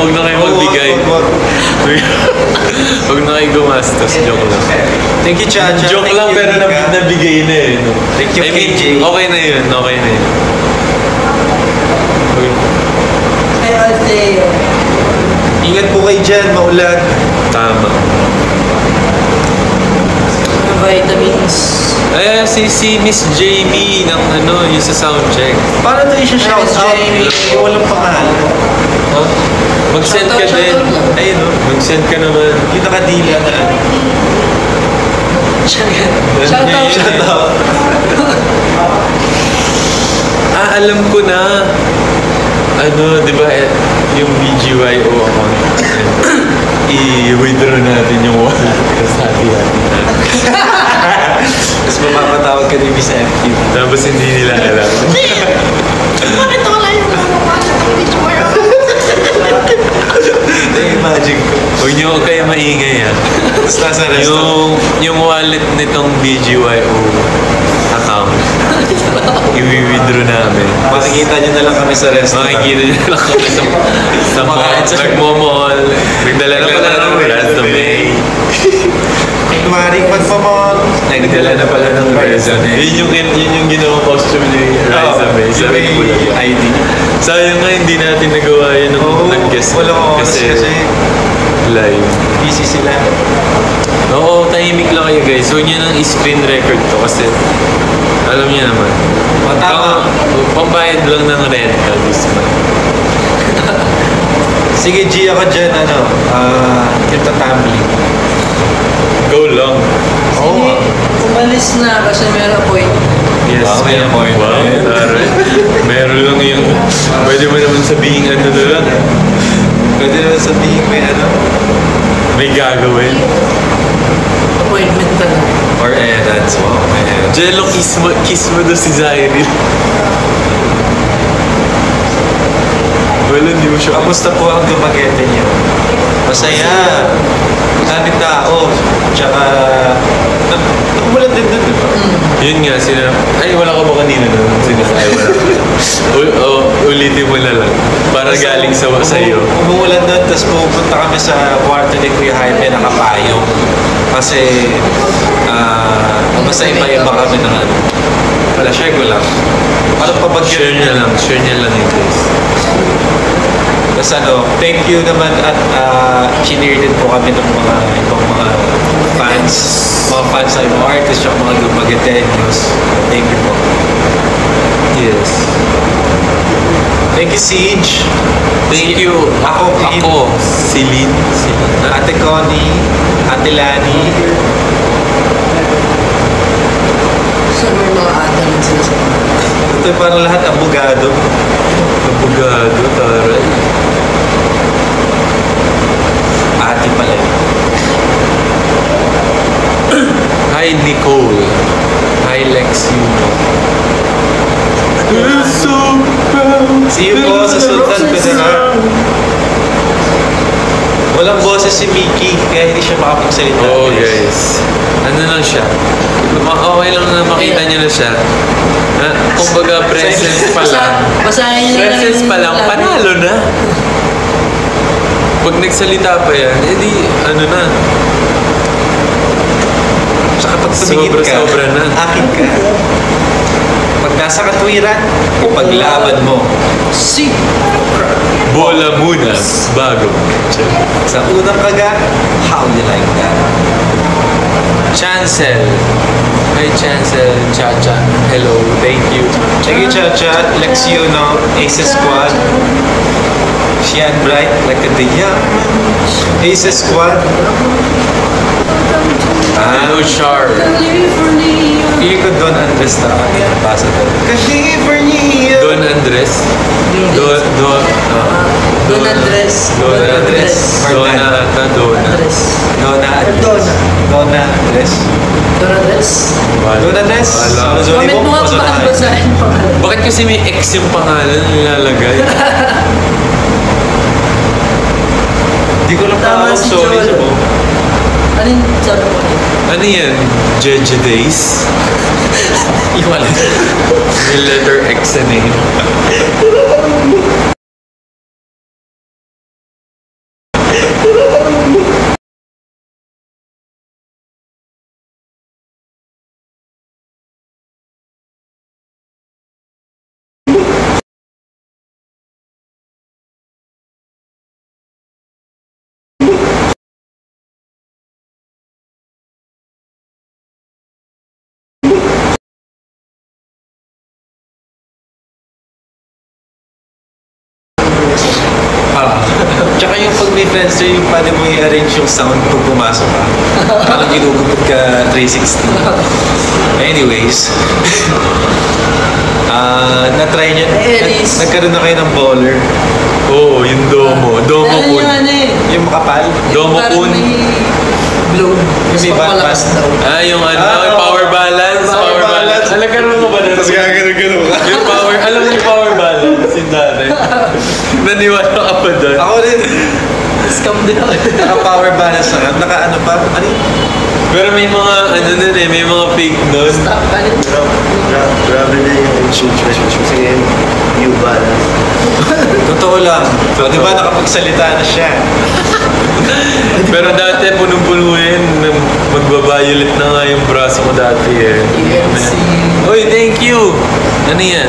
Huwag na kayo magbigay. Huwag na kayo gumastos. Joke lang. Thank you, Chacha. Joke lang pero nabigay na eh. No? Thank you, I mean, KJ. okay na yun. Okay na yun. Ay, Althea. Ingat po kayo dyan, maulan. Tama. Vitamins. Si Miss JB ng yung sa soundcheck. Paano tayo siya shout out? Jamie. Yung walang pangalan. Huh? Mag-send ka Shoutout, din. shoutout lang. Ayun, no? Mag-send ka naman. Yung nakadila na. Shout out. Shout out. Alam ko na. Di ba, yung BGYO account. I-withdraw natin yung wallet. Kasabi natin. Tapos mapapatawag ka ni Miss FQ. Tapos hindi nila alam. Bakit ako lang yung mamamal ng video mo? Na-imagine ko. Huwag niyo kayo maingay Tapos nasa restaurant. Yung wallet nitong BGYO account, i-withdraw namin. Makikita nyo na lang kami sa restaurant. Makikita niyo lang kami sa mall. Nagmamall. Nagdala na pala ng resume. Maring magpamall. Nagdala na pala ng resume. Yun yung ginawang costume ni resume. Sa ID. Sayang nga hindi natin nagawa yun nung nag-guest. Walang oras kasi live. busy sila. Oo, tahimik lang kayo guys. Huwag nyo nang i-screen record to kasi alam niyo naman. Tama. Pambayad lang ng rental this month. Sige, G, ako dyan, kita tumbling. Go lang. Sige, umalis na kasi meron appointment. Yes, Wow, may appointment. Wow, taray. Meron lang yung... Pwede mo naman sabihin ano na lang. Pwede naman sabihin may May gagawin. Appointment talaga. or errands. Wow, may errands. Jello, kiss mo doon si Zairil. Wala, hindi mo siya. Kamusta po ang Dumaguete niyo? Masaya. Daming tao. Tsaka, umulan din doon, di ba? Yun nga, ay, wala ka ba kanina nun? Ay, wala. Ulitin mo na lang. Para galing sa iyo. Umuulan doon, tapos pupunta kami sa kwarto ni Kuya Jaime nakapayong. Kasi, basta iba-iba kami ng Wala, share ko lang. Parang pabagyan. Share niya lang yun guys. Tapos thank you naman at shinare din po kami ng mga ibang mga fans. Mga fans ay mga artists at mga Dumagueteños. Thank you po. Yes. Thank you, Siege. Thank you. Ako, Celine. Ate Connie, Ate Lani. So, may mga atalan sila sa mga. Ito parang lahat abogado. Abogado, taray. Ate pala yun. Hi, Nicole. Hi, Lex Yuno. See you po sa Sultan Kudarat. Walang boses si Mickey, kaya hindi siya makapagsalita. Oo, guys. Ano lang siya? Okay lang na makita niyo na siya. Kumbaga, presence pa lang. Basahin niyo na lang. Presence pa lang, panalo na. Pag nagsalita pa yan, edi ano na. Tsaka pag tumingin ka, Sobra na. akin ka. Pag nasa katwiran, ipaglaban mo. Si. Bola muna, bago. Sa unang kagat, how you like that? Chancel. Hi, Chancel. Chacha. Hello. Thank you. Check you, Chacha. Lex Yuno, Aces Squad. Shian Bright, like a diamond. Aces Squad. Hello, Char. Feel ko Don Andres na ako. Yan, basa doon. California! Don Andres. Don Andres. Dona Andres. Dona Andres. Dona Andres. Dona Andres. Don Andres. Dona Andres. Wala. Comment mo nga kung bakit basahin yung pangalan. Bakit kasi may X yung pangalan nilalagay? Di ko lang Tama pa si sorry Joel. sa mo. Ano yung sabi mo? Ano yan? Jeje Days? Iwala. May letter X na name. may Friendster, yung paano mo i-arrange yung sound pag pumasok ka. Parang ginugupit ka 360. Anyways. Na-try niya. Nagkaroon na kayo ng bowler. Oo, yung Domo. Domo Ano Kun. yung ano eh? Yung makapal. Domo Parang Kun. may globe. Mas May papalakas band- daw. Ah, yung ano, Ah, yung power balance. power balance. Alam ka mo ba na? gagano ka. Yung power, alam mo yung power balance, yung dati. Naniwala ka pa doon. Ako rin. Scam din ako. Naka-power balance na. Naka-ano pa? Ano yun? Pero may mga, ano nun eh, may mga fake nun. Stop ka rin. Grabe na yung situation kasi New Balance. Totoo lang. So, di ba nakapagsalita na siya? Pero dati, punong-puno yun. Magbabayulit na nga yung braso ko dati eh. EMC. Uy, thank you! Ano yan?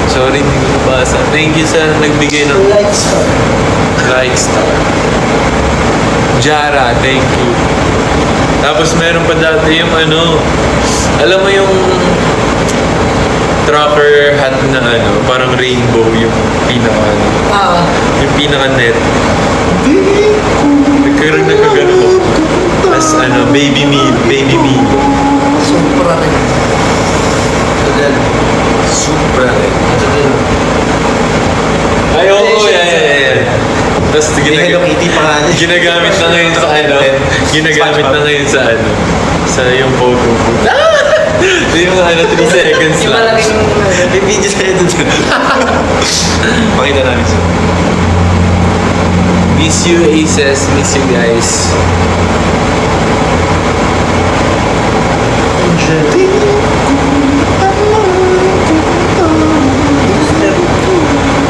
Sorry, hindi ko nabasa. Thank you sa nagbigay ng Like star. like star. Jara, thank you. Tapos meron pa dati yung ano, alam mo yung trucker hat na ano, parang rainbow yung pinaka ano, yung pinaka net. Nagkaroon na kagano ko. As ano, baby meal. Supra rin. Tagal. Supra rin. Ay, oo, yeah. Tapos May Hello Kitty pa nga niya. ginagamit na ngayon sa ano, ginagamit na ngayon sa ano, sa yung photo booth. Yung ano, 3 seconds Yung lang. malaking May video tayo doon. Pakita namin siya. Miss you, Aces. Miss you, guys.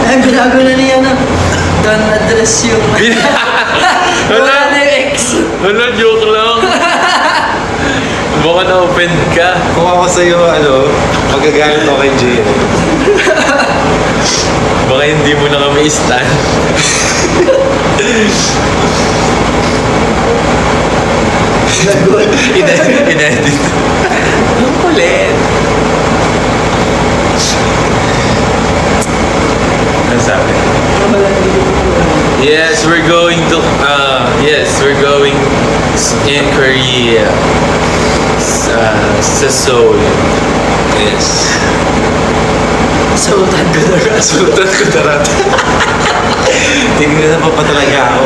Ay, binago na niya na. Don't address yung... Wala na yung ex. Wala, joke lang. Baka na-offend ka. Kung ako sa'yo, ano, magagalit ako kay Jay. Baka hindi mo na kami stand. Inedit. Ang kulit. Ano sabi? Yes, we're going to, we're going in Korea. Sa Seoul. Yes. Sultan ko na rin. Sultan ko darat. Tingnan na pa talaga ako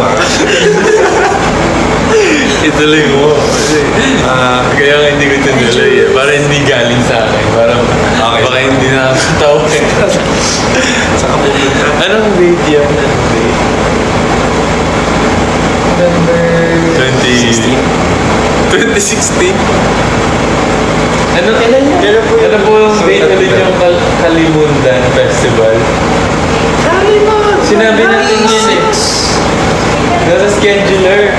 Ituloy mo. Kaya nga hindi ko tinuloy eh. Para hindi galing sa akin. Parang Okay. baka hindi nakakatawa eh. Saka pupunta. Anong date yan? November... 2016? Ano? Kailan yan? Ano po yung date ulit yung Kalimundan Festival? Sinabi natin yun eh. Nasa scheduler.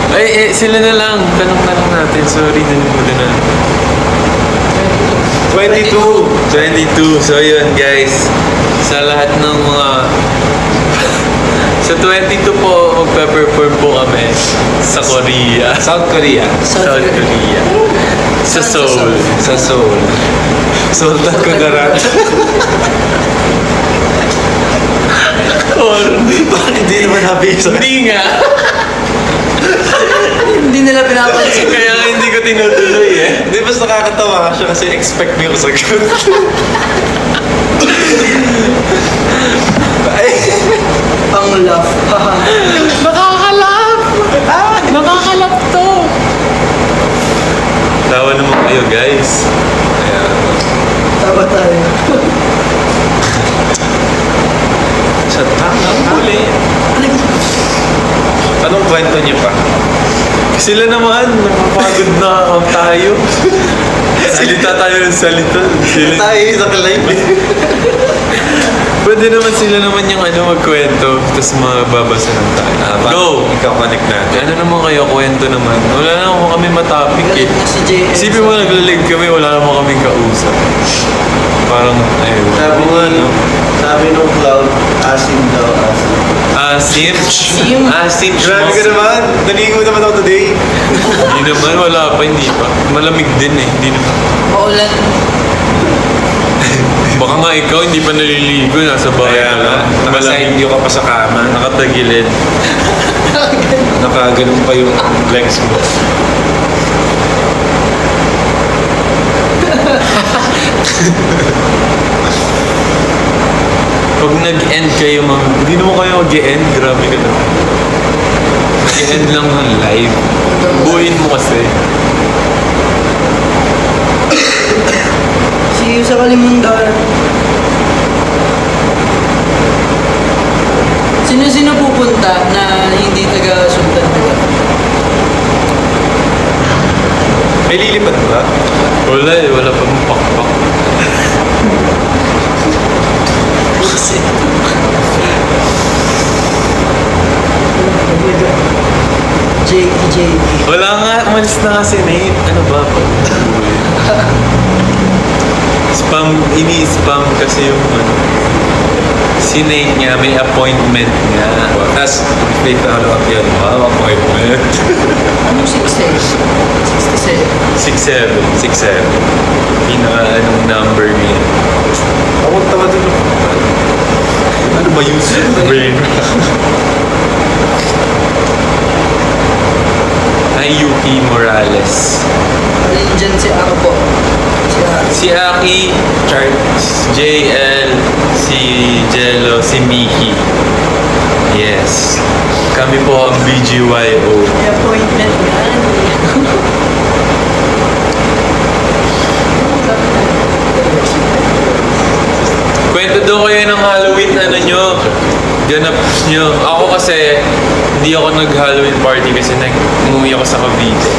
Ay, sila na lang. Tanong natin. Sorry, nalimutan na. 22. So yun guys. Sa lahat ng mga... Sa 22 po, magpe-perform po kami sa Korea. South Korea. South Korea. Sa Seoul. Sa Seoul. Sultan ko darat. Bakit hindi naman happy sa... Hindi nga. Hindi nila pinapansin. Kaya nga hindi ko tinutuloy eh. Hindi, mas nakakatawa ka siya kasi expect mo yung sagot. Ang laugh. Nakakalap to. Tawa naman kayo guys. Tawa tayo. Sa tangang huli. Anong kwento niyo pa? Sila naman, napapagod na tayo. Salita tayo ng salita. Tayo sa live. Pwede naman sila naman yung ano magkwento, tapos mababasa lang tayo. Go! Ikaw connect natin. Ano naman kayo, kwento naman. Wala naman kami matapik eh. Si JM. Isipin mo naglalig kami, wala naman kaming kausap. Parang, ayun. Sabi nga, no? Sabi nung cloud, asin daw, asin. Asim? Asim? Asim. Grabe ka naman. Naligo naman ako today. Hindi naman, wala pa, hindi pa. Malamig din eh, hindi naman. Maulan. Baka nga ikaw, hindi pa naliligo, nasa bahay Kaya ka nga, lang. nakaside view ka pa sa kama. Nakatagilid. Nakaganon pa yung legs mo. Pag nag-end kayo, hindi naman kayo mag-end. Grabe ka naman. Mag-end lang ng live. Buuin mo kasi. See you sa Kalimundar. Sino-sino pupunta na hindi taga Sultan Kudarat? May lilipad ba? Wala eh, wala pa mong pakpak. JD. Wala nga, umalis na kasi Nate. Ano ba? Spam, ini-spam kasi yung ano. Si Nate nga, may appointment nga. Tapos, may follow up yun. Wow, appointment. Anong 6'6"? 67. 6'7". Anong number niya. Tawag tawag din. Ano ba yun? Brain. Hi, Yuki Morales. Alin dyan si Ako po? Si Ako. Si Aki, Charles, JL, si Jello, si Miki. Yes. Kami po ang BGYO. May appointment nga. Kwento daw kayo ng Halloween, ano nyo, ganap nyo. Ako kasi, hindi ako nag-Halloween party kasi umuwi ako sa Cavite.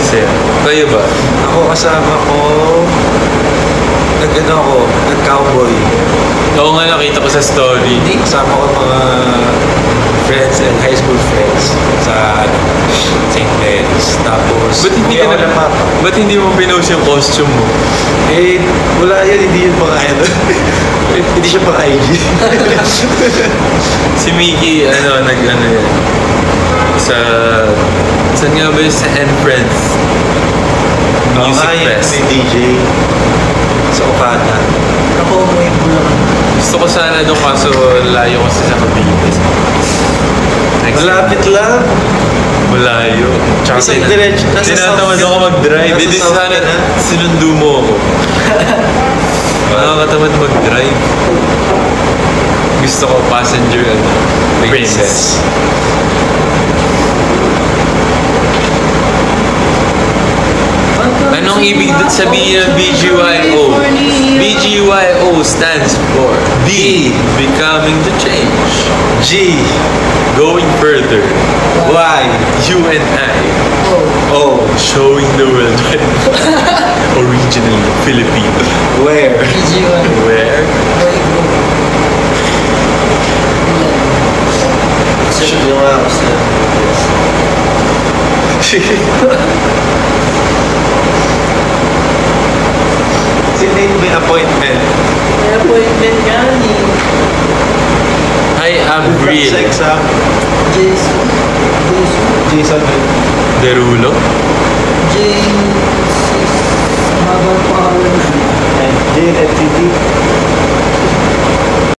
Kasi, kayo ba? Ako kasama ko, nag-cowboy. Oo nga, nakita ko sa story. Kasama ko mga friends and high school friends sa St. Mary's. Tapos, Ba't hindi ka ako na, ng papa. ba't hindi mo pinost yung costume mo? Eh, wala yan, hindi yun pang ano. Hindi siya pang IG. Si Mickey, nag-ano yan. Saan nga ba yun? Sa Friends Music Fest. May DJ sa Okada. Ako umuwi po lang. Gusto ko sana doon kaso layo kasi sa Cavite. Malapit lang. Malayo. Tsaka Isang diretso. Nasa tinatamad South ako ka. mag-drive. Nasa Hindi South sana ka na. sinundo mo ako. Nakakatamad mag-drive. Gusto ko passenger princess. Anong ibig sabihin ng BGYO? BGYO stands for B. Becoming the change. G. Going further. Y. You and I. Oh. O. Showing the world. Originally Filipino. Where? PG1. Where? Boy group. Sure nyo nga ako sa... Si Nate may appointment. May appointment nga ni Hi, I'm Sa Real. exam. Jason. Jason. Derulo.